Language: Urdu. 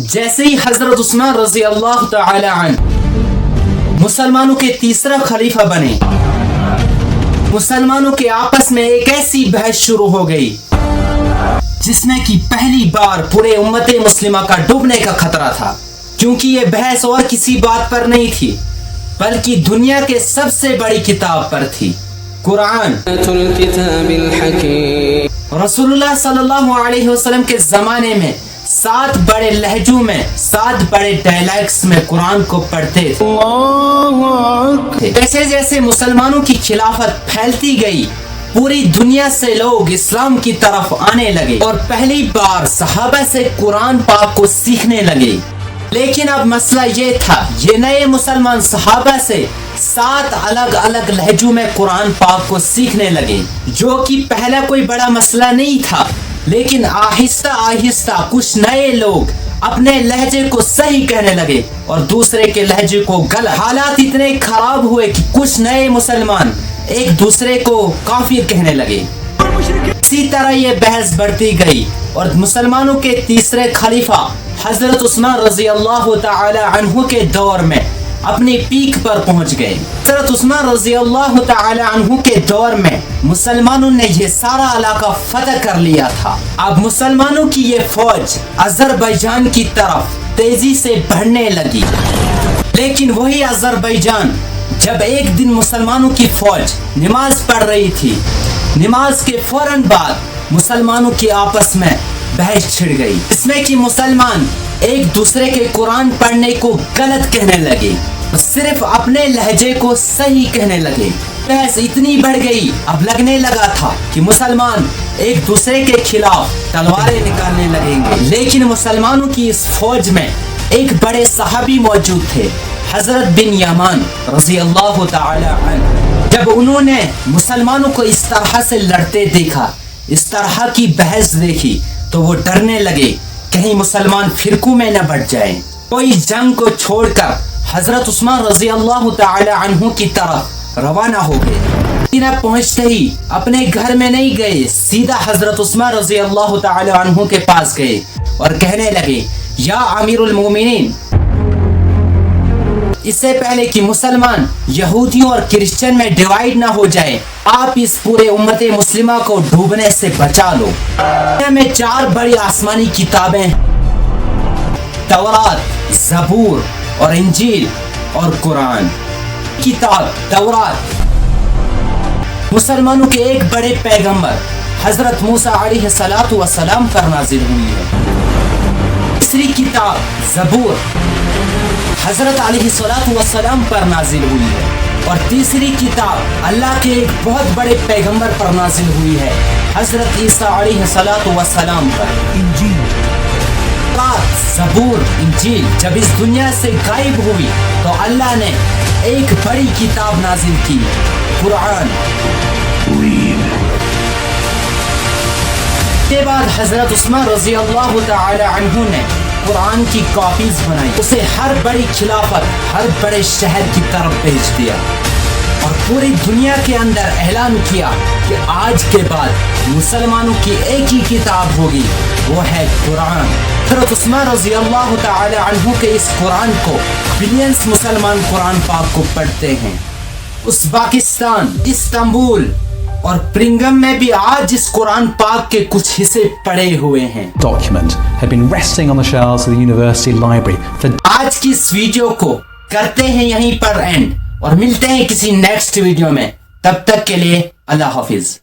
جیسے ہی حضرت عثمان رضی اللہ تعالی عنہ مسلمانوں کے تیسرا خلیفہ بنے، مسلمانوں کے آپس میں ایک ایسی بحث شروع ہو گئی جس میں کہ پہلی بار پورے امت مسلمہ کا ڈوبنے کا خطرہ تھا، کیونکہ یہ بحث اور کسی بات پر نہیں تھی بلکہ دنیا کے سب سے بڑی کتاب پر تھی، قرآن۔ رسول اللہ صلی اللہ علیہ وسلم کے زمانے میں 7 بڑے لہجوں میں 7 بڑے ڈائلیکٹس میں قرآن کو پڑھتے تھے۔ جیسے جیسے مسلمانوں کی خلافت پھیلتی گئی، پوری دنیا سے لوگ اسلام کی طرف آنے لگے اور پہلی بار صحابہ سے قرآن پاک کو سیکھنے لگے۔ لیکن اب مسئلہ یہ تھا، یہ نئے مسلمان صحابہ سے 7 الگ الگ لہجوں میں قرآن پاک کو سیکھنے لگے، جو کہ پہلا کوئی بڑا مسئلہ نہیں تھا، لیکن آہستہ آہستہ کچھ نئے لوگ اپنے لہجے کو صحیح کہنے لگے اور دوسرے کے لہجے کو غلط۔ حالات اتنے خراب ہوئے کہ کچھ نئے مسلمان ایک دوسرے کو کافر کہنے لگے۔ اسی طرح یہ بحث بڑھتی گئی اور مسلمانوں کے تیسرے خلیفہ حضرت عثمان رضی اللہ تعالی عنہ کے دور میں اپنی پیک پر پہنچ گئے۔ حضرت عثمان رضی اللہ تعالی عنہ کے دور میں مسلمانوں نے یہ سارا علاقہ فتح کر لیا تھا۔ اب مسلمانوں کی یہ فوج آذربائیجان کی طرف تیزی سے بڑھنے لگی، لیکن وہی آذربائیجان جب ایک دن مسلمانوں کی فوج نماز پڑھ رہی تھی، نماز کے فوراً بعد مسلمانوں کی آپس میں بحث چھڑ گئی، اس میں کہ مسلمان ایک دوسرے کے قرآن پڑھنے کو غلط کہنے لگے، صرف اپنے لہجے کو صحیح کہنے لگے۔ بحث اتنی بڑھ گئی، اب لگنے لگا تھا کہ مسلمان ایک دوسرے کے خلاف تلواریں نکالنے لگیں گے، لیکن مسلمانوں کی اس فوج میں ایک بڑے صحابی موجود تھے، حضرت بن یمان رضی اللہ تعالی عنہ۔ جب انہوں نے مسلمانوں کو اس طرح سے لڑتے دیکھا، اس طرح کی بحث دیکھی، تو وہ ڈرنے لگے کہیں مسلمان فرقوں میں نہ بٹ جائیں۔ کوئی جنگ کو چھوڑ کر حضرت عثمان رضی اللہ تعالی عنہ کی طرف روانہ ہو گئے۔ مدینہ پہنچتے ہی اپنے گھر میں نہیں گئے، سیدھا حضرت عثمان رضی اللہ تعالی عنہ کے پاس گئے اور کہنے لگے، یا امیر المومنین، اس سے پہلے کہ مسلمان یہودیوں اور کرسچن میں ڈیوائیڈ نہ ہو جائے، آپ اس پورے امت مسلمہ کو ڈوبنے سے بچا لو۔ دنیا میں 4 بڑی آسمانی کتابیں، تورات، زبور اور انجیل اور قرآن۔ کتاب تورات مسلمانوں کے ایک بڑے پیغمبر حضرت موسیٰ علیہ السلام پر نازل ہوئی ہے۔ دوسری کتاب زبور حضرت علیہ السلام پر نازل ہوئی ہے، اور تیسری کتاب اللہ کے ایک بہت بڑے پیغمبر پر نازل ہوئی ہے، حضرت عیسیٰ علیہ السلام پر۔ انجیل، زبور، انجیل جب اس دنیا سے غائب ہوئی تو اللہ نے ایک بڑی کتاب نازل کی، قرآن۔ کے بعد حضرت عثمان رضی اللہ تعالی عنہ نے قرآن کی کاپیز بنائی، اسے ہر بڑی خلافت، ہر بڑے شہر کی طرف بھیج دیا اور پوری دنیا کے اندر اعلان کیا کہ آج کے بعد مسلمانوں کی ایک ہی کتاب ہوگی، وہ ہے قرآن۔ حضرت عثمان رضی اللہ تعالی عنہ کے اس قرآن کو بلینز مسلمان قرآن پاک کو پڑھتے ہیں۔ ازبکستان، استنبول اور پرنگم میں بھی آج اس قرآن پاک کے کچھ حصے پڑے ہوئے ہیں۔ Document had been resting on the shelves of the university library for آج کی اس ویڈیو کو کرتے ہیں یہیں پر اینڈ اور ملتے ہیں کسی نیکسٹ ویڈیو میں، تب تک کے لیے اللہ حافظ۔